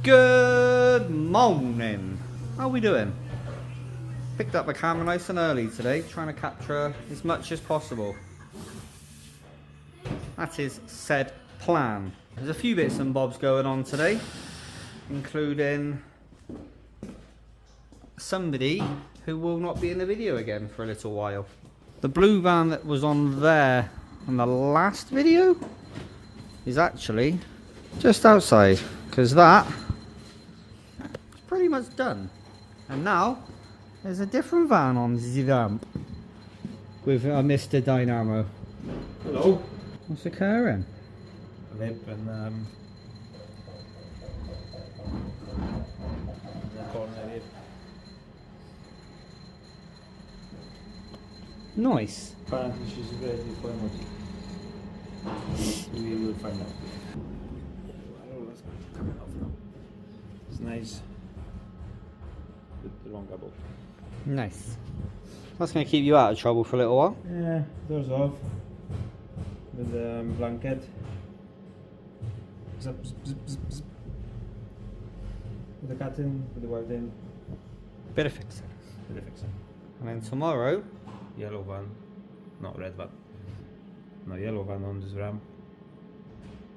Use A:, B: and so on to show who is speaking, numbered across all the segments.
A: Good morning. How are we doing? Picked up the camera nice and early today, trying to capture as much as possible. That is said plan. There's a few bits and bobs going on today, including somebody who will not be in the video again for a little while. The blue van that was on there in the last video is actually just outside, because that is pretty much done. And now there's a different van on the ramp with Mr. Dynamo.
B: Hello.
A: What's occurring?
B: Lip and
A: Nice.
B: apparently she's ready for emoji. We will find out. Oh, that's coming off now. It's nice. With the long gobble.
A: Nice. That's going to keep you out of trouble for a little while.
B: Yeah, doors off. With the blanket. Zip, zip, zip, zip, zip. With the cat in, with the wife in.
A: Bit of fixing.
B: Bit of fixing.
A: And then tomorrow,
B: Yellow van. Not red van. No, yellow van on this ramp.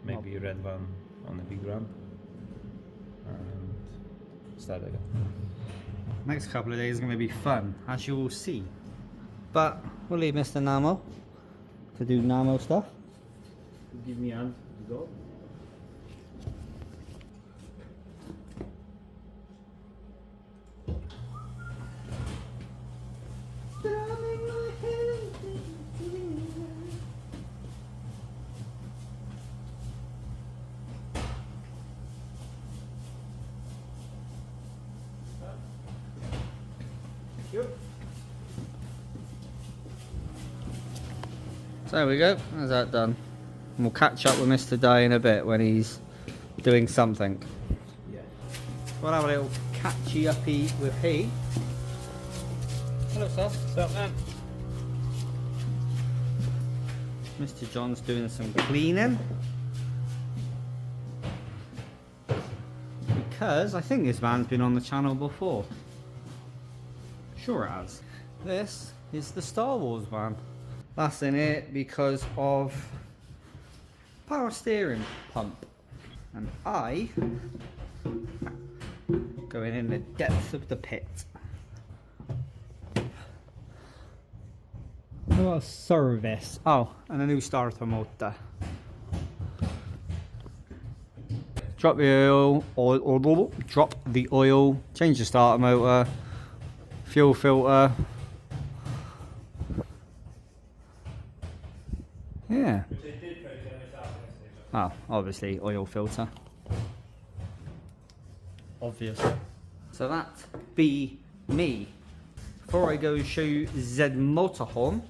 B: Maybe red van on the big ramp. And start again.
A: next couple of days are going to be fun, as you will see. But we'll leave Mr. Namo to do Namo stuff.
B: Give me a hand to go.
A: So there we go, that's that done. And we'll catch up with Mr. Day in a bit when he's doing something.
B: Yeah.
A: We'll have a little catchy uppy with he. Hello sir.
B: What's up, man?
A: Mr. John's doing some cleaning. Because I think this van's been on the channel before. Sure it has. This is the Star Wars van. That's in it because of power steering pump. And I going in the depths of the pit. What a service. Oh, and a new starter motor. Drop the oil, drop the oil, change the starter motor, fuel filter. Yeah. Oh, obviously oil filter. Obvious. So that be me. Before I go show you Z motorhome,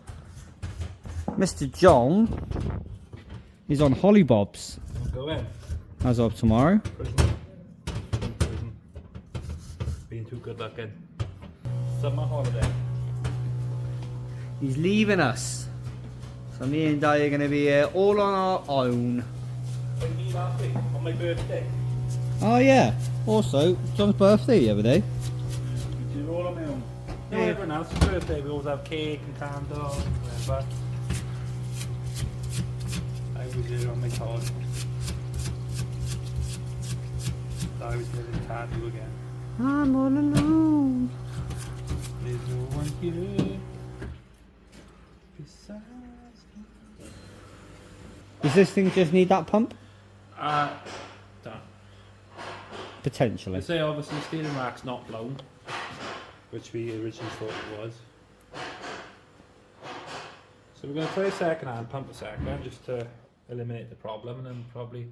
A: Mr. John is on hollybobs.
B: Go in.
A: As of tomorrow.
B: Prison. Being too good looking. Summer holiday.
A: He's leaving us. So me and Di are going to be here all on our own.
B: Like me last week, on my birthday.
A: Oh yeah. Also, John's birthday the other day.
B: We did it all on my own. No,
A: Yeah.
B: everyone else's birthday, we always have cake and candles and whatever. I was there on my todd. I was there in tattoo again.
A: I'm all alone.
B: There's no one here besides me.
A: Does this thing just need that pump?
B: Done.
A: Potentially.
B: They say obviously steering rack's not blown, which we originally thought it was. So we're going to try a second hand pump a second just to eliminate the problem, and then probably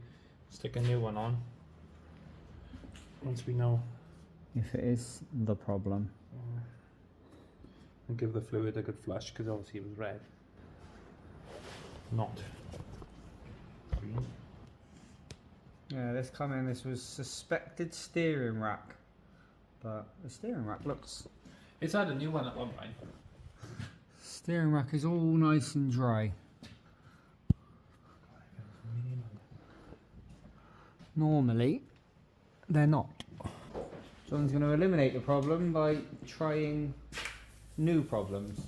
B: stick a new one on once we know.
A: If it is the problem.
B: And give the fluid a good flush, because obviously it was red, not green.
A: Yeah, this was suspected steering rack. But the steering rack looks...
B: It's had a new one at one point.
A: Steering rack is all nice and dry. Normally, they're not. John's going to eliminate the problem by trying new problems.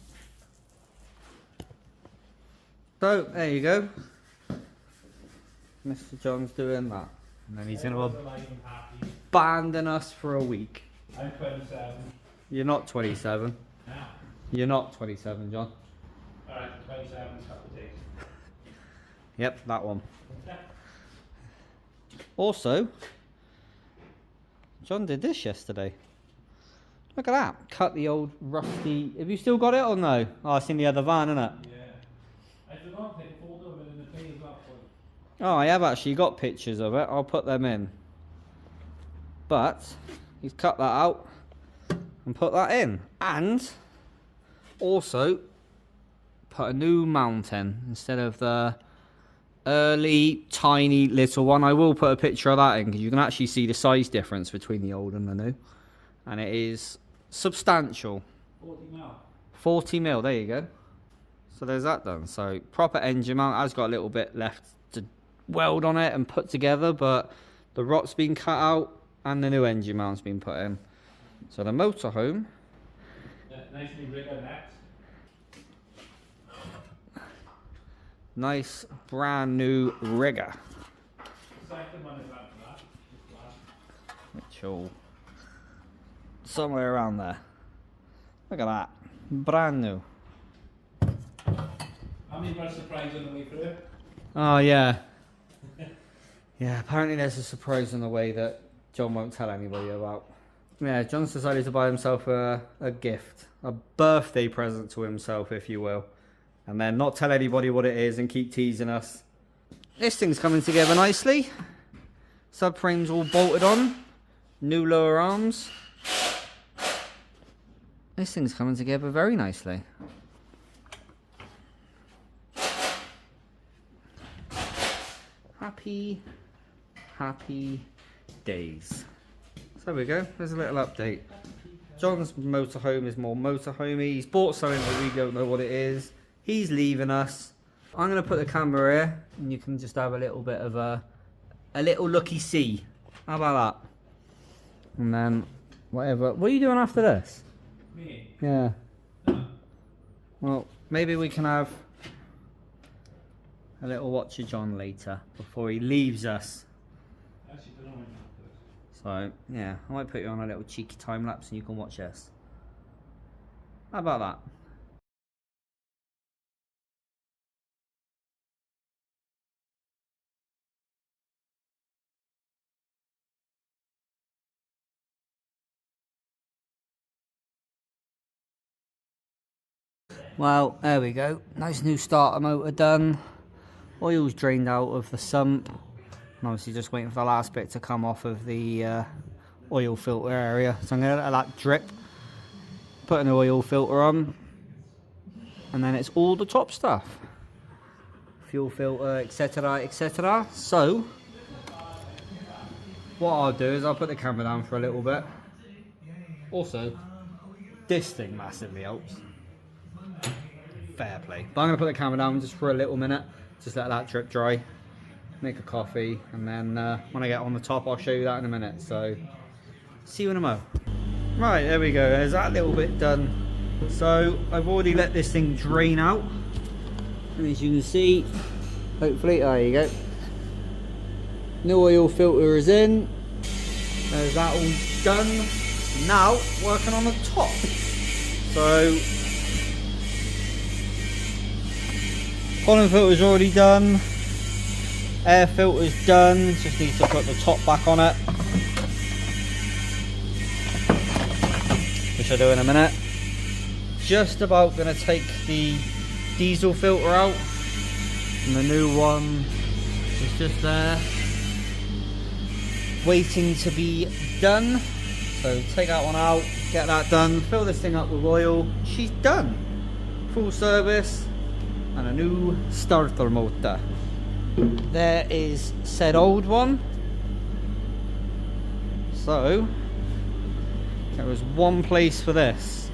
A: So, there you go. Mr. John's doing that. And then he's going to abandon us for a week.
B: I'm 27.
A: You're not 27.
B: No.
A: You're not 27, John.
B: Alright, 27 couple of days.
A: Yep, that one. Also, John did this yesterday. Look at that. Cut the old rusty... Have you still got it or no? Oh, it's in the other van, isn't it?
B: Yeah. I forgot to take a photo of it in the page last one.
A: Oh, I have actually got pictures of it. I'll put them in. But, he's cut that out and put that in. And, also, put a new mount in instead of the early, tiny, little one. I will put a picture of that in because you can actually see the size difference between the old and the new. And it is substantial.
B: 40 mil.
A: 40 mil, there you go. So there's that done. So proper engine mount. Has got a little bit left to weld on it and put together, but the rot's been cut out and the new engine mount's been put in. So the motorhome.
B: Nicely rigger next.
A: Nice brand new rigger.
B: The second one is after that.
A: Which will somewhere around there. Look at that. Brand new.
B: How many were surprised on the way through?
A: Oh yeah. Yeah, apparently there's a surprise in the way that John won't tell anybody about. Yeah, John's decided to buy himself a gift. A birthday present to himself, if you will. And then not tell anybody what it is and keep teasing us. This thing's coming together nicely. Subframe's all bolted on. New lower arms. This thing's coming together very nicely. Happy days. So there we go. There's a little update. John's motorhome is more motorhomey. He's bought something that we don't know what it is. He's leaving us. I'm going to put the camera here and you can just have a little bit of a little looky-see. How about that? And then whatever. What are you doing after this?
B: Me?
A: Yeah. Well, maybe we can have a little watch of John later before he leaves us.
B: Actually, don't know when after this.
A: So, yeah, I might put you on a little cheeky time lapse and you can watch this. How about that? Well, there we go. Nice new starter motor done. Oil's drained out of the sump. And obviously just waiting for the last bit to come off of the oil filter area. So I'm going to let that drip. Put an oil filter on. And then it's all the top stuff. Fuel filter, etc, etc. So, what I'll do is I'll put the camera down for a little bit. Also, this thing massively helps. Fair play. But I'm going to put the camera down just for a little minute. Just let that drip dry. Make a coffee. And then when I get on the top, I'll show you that in a minute. So, see you in a mo. Right, there we go. There's that little bit done. So, I've already let this thing drain out. And as you can see, hopefully, there you go. New oil filter is in. There's that all done. Now, working on the top. So, pollen filter's already done. Air filter's done. Just need to put the top back on it, which I'll do in a minute. Just about going to take the diesel filter out. And the new one is just there, waiting to be done. So take that one out, get that done, fill this thing up with oil. She's done. Full service. And a new starter motor. There is said old one. So there was one place for this.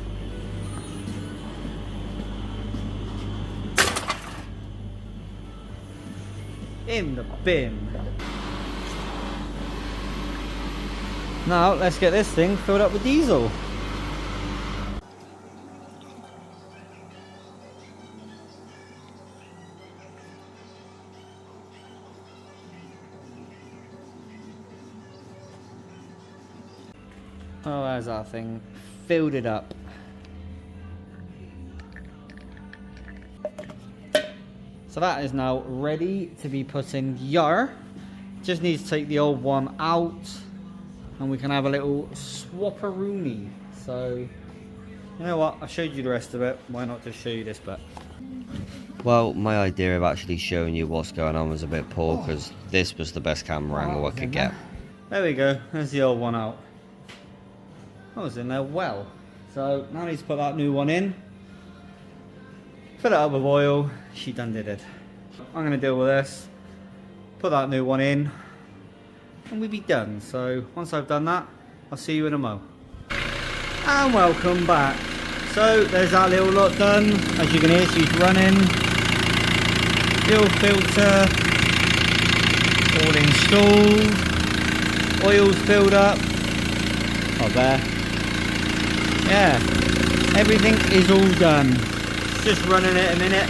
A: In the bin. Now let's get this thing filled up with diesel. Oh, there's our thing. Filled it up. So that is now ready to be put in here. Just need to take the old one out and we can have a little swap-a-rooney. So, you know what? I showed you the rest of it. Why not just show you this bit?
C: Well, my idea of actually showing you what's going on was a bit poor because this was the best camera angle I could get.
A: There we go. There's the old one out. That was in there well. So now I need to put that new one in. Fill it up with oil. She done did it. I'm going to deal with this. Put that new one in. And we'll be done. So once I've done that, I'll see you in a mo. And welcome back. So there's that little lot done. As you can hear, she's running. Fuel filter. All installed. Oil's filled up. Oh, there. Yeah, everything is all done. Just running it a minute.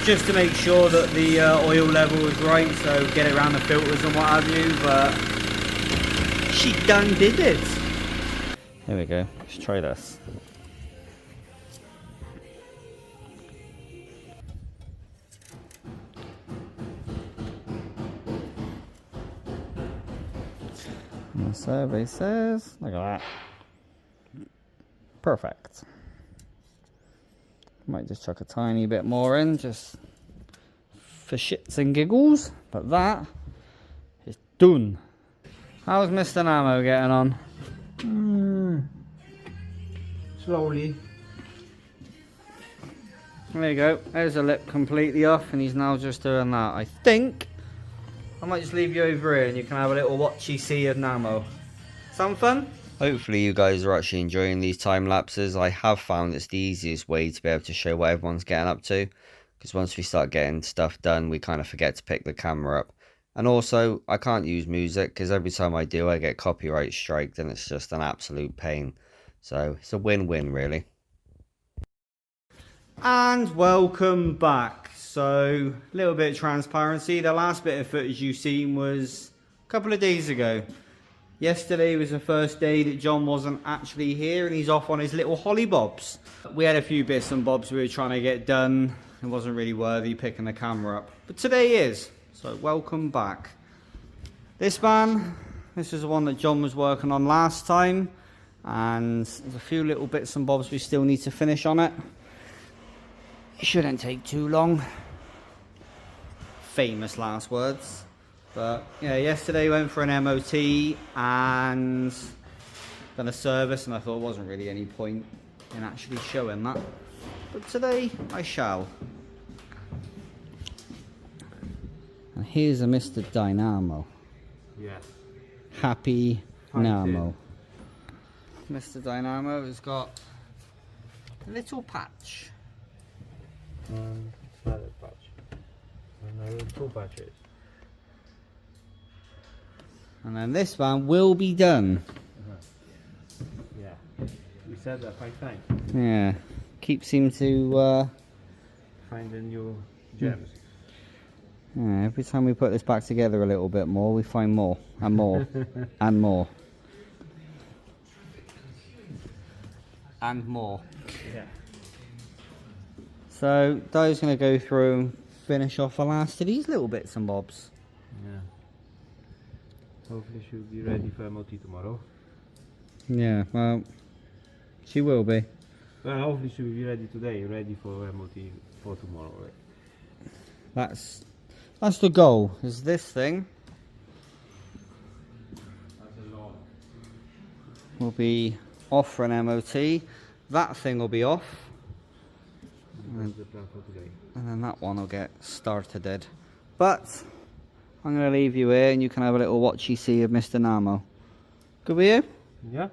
A: Just to make sure that the oil level is right, so get it around the filters and what have you, but she done did it. Here we go, let's try this. The survey says, look at that. Perfect. Might just chuck a tiny bit more in, just for shits and giggles. But that is done. How's Mr. Namo getting on?
B: Slowly.
A: There you go. There's a lip completely off, and he's now just doing that. I think I might just leave you over here and you can have a little watchy-see of Namo. Sound fun?
C: Hopefully you guys are actually enjoying these time lapses. I have found it's the easiest way to be able to show what everyone's getting up to. Because once we start getting stuff done, we kind of forget to pick the camera up. And also, I can't use music because every time I do, I get copyright striked and it's just an absolute pain. So it's a win-win really.
A: And welcome back. So, a little bit of transparency. The last bit of footage you've seen was a couple of days ago. Yesterday was the first day that John wasn't actually here and he's off on his little hollybobs. We had a few bits and bobs we were trying to get done. It wasn't really worthy picking the camera up. But today is. So, welcome back. This man, this is the one that John was working on last time. And there's a few little bits and bobs we still need to finish on it. It shouldn't take too long. Famous last words. But yeah, yesterday went for an MOT and done a service, and I thought there wasn't really any point in actually showing that. But today I shall. And here's a Mr. Dynamo.
B: Yeah.
A: Happy Namo. Mr. Dynamo has got a little patch.
B: Another patch. Another 2 patches.
A: And then this one will be done.
B: Yeah. We said that 5 times.
A: Yeah. Keeps him to
B: Find the new gems.
A: yeah, every time we put this back together a little bit more, we find more and more and more. And more.
B: Yeah.
A: So Do's going to go through and finish off the last of these little bits and bobs.
B: Yeah. Hopefully she'll be ready for MOT tomorrow.
A: Yeah, well, she will be.
B: Well, hopefully she'll be ready today, ready for MOT for tomorrow. Right?
A: That's the goal, is this thing will be off for an MOT. That thing will be off.
B: That's the plan for today.
A: And then that one will get started. But I'm going to leave you here and you can have a little watchy-see of Mr. Namo. Good with you?
B: Yeah.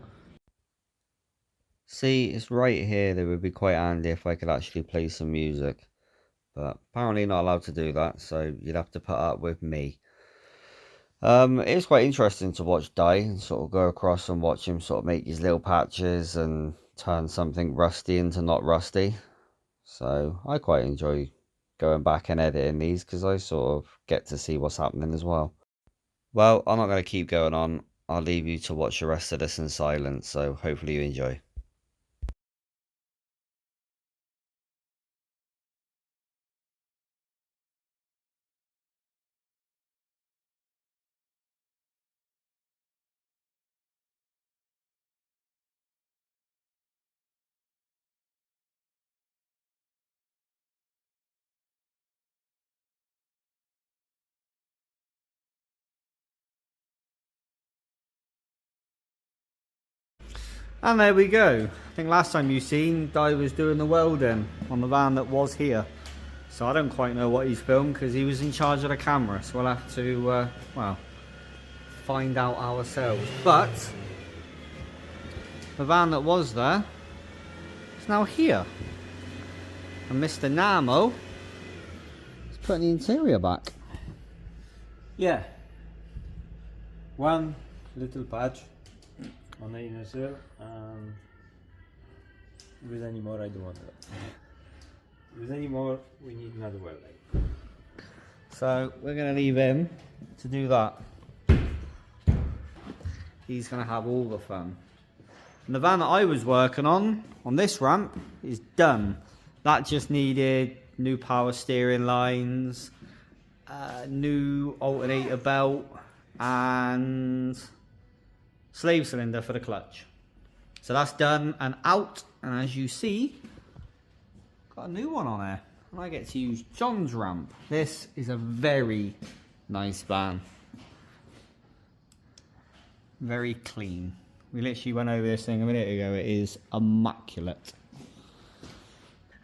C: See, it's right here that would be quite handy if I could actually play some music. But apparently not allowed to do that, so you'd have to put up with me. It's quite interesting to watch Dai and sort of go across and watch him sort of make his little patches and turn something rusty into not rusty. So I quite enjoy going back and editing these because I sort of get to see what's happening as well. Well, I'm not going to keep going on. I'll leave you to watch the rest of this in silence, so hopefully you enjoy.
A: And there we go. I think last time you seen, Di was doing the welding on the van that was here. So I don't quite know what he's filmed because he was in charge of the camera. So we'll have to, well, find out ourselves. But the van that was there is now here. And Mr. Namo is putting the interior back.
B: Yeah, one little patch on the inner seal, and with any more I don't want that. With any more we need another welding.
A: So we're going to leave him to do that. He's going to have all the fun. And the van that I was working on this ramp, is done. That just needed new power steering lines, new alternator belt, and slave cylinder for the clutch. So that's done and out, and as you see, got a new one on there. And I get to use Jon's ramp. This is a very nice van. Very clean. We literally went over this thing a minute ago. It is immaculate.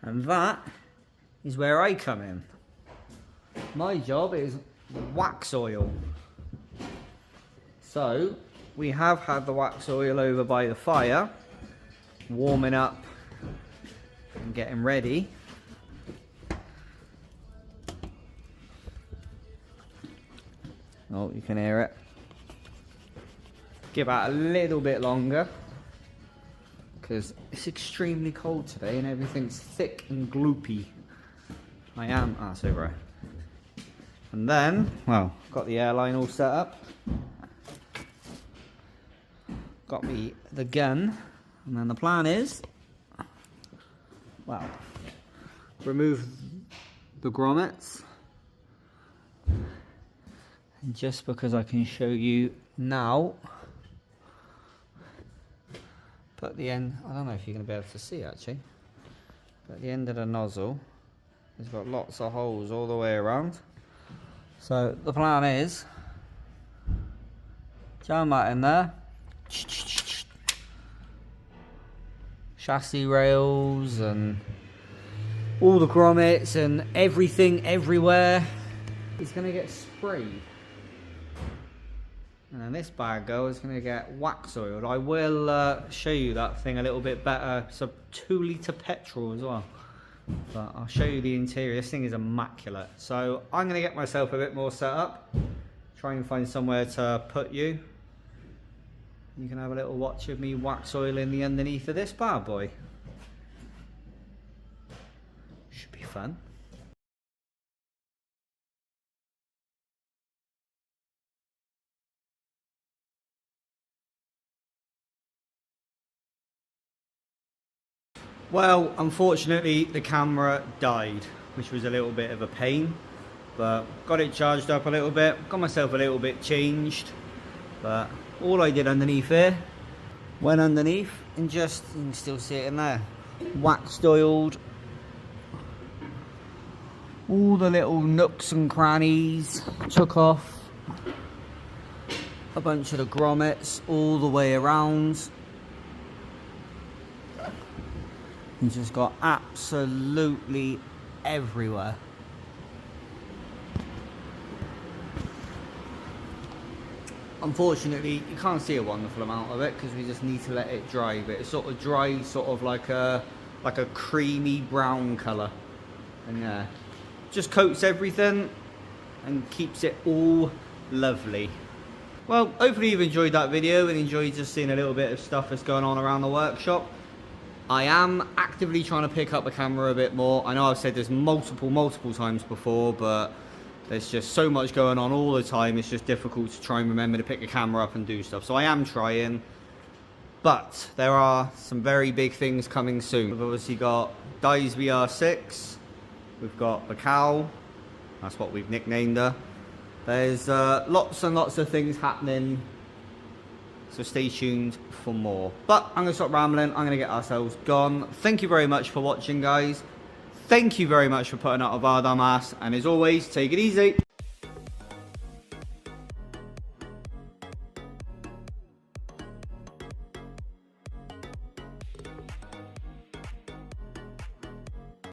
A: And that is where I come in. My job is wax oil. So we have had the wax oil over by the fire, warming up and getting ready. Oh, you can hear it. Give out a little bit longer because it's extremely cold today and everything's thick and gloopy. That's over. And then, well, got the airline all set up. Got me the gun, and then the plan is, well, remove the grommets. And just because I can show you now, put the end, I don't know if you're going to be able to see actually, but the end of the nozzle has got lots of holes all the way around. So the plan is, jam that in there, chassis rails and all the grommets and everything everywhere is going to get sprayed. And then this bad girl is going to get wax oiled. I will show you that thing a little bit better. It's a 2-litre petrol as well. But I'll show you the interior. This thing is immaculate. So I'm going to get myself a bit more set up. Try and find somewhere to put you. You can have a little watch of me wax oiling the underneath of this bad boy. Should be fun. Well, unfortunately the camera died, which was a little bit of a pain, but got it charged up a little bit, got myself a little bit changed, but all I did underneath here, went underneath and just, you can still see it in there, waxed oiled all the little nooks and crannies, took off a bunch of the grommets all the way around. And just got absolutely everywhere. Unfortunately, you can't see a wonderful amount of it because we just need to let it dry. But it sort of dries, sort of like a creamy brown colour. And yeah, just coats everything and keeps it all lovely. well, hopefully you've enjoyed that video and enjoyed just seeing a little bit of stuff that's going on around the workshop. I am actively trying to pick up the camera a bit more. I know I've said this multiple times before, but there's just so much going on all the time. It's just difficult to try and remember to pick the camera up and do stuff. So I am trying, but there are some very big things coming soon. We've obviously got Dies VR6. We've got the cow. That's what we've nicknamed her. There's lots and lots of things happening. So stay tuned for more. But I'm going to stop rambling. I'm going to get ourselves gone. Thank you very much for watching, guys. Thank you very much for putting out a bar dumbass. And as always, take it easy.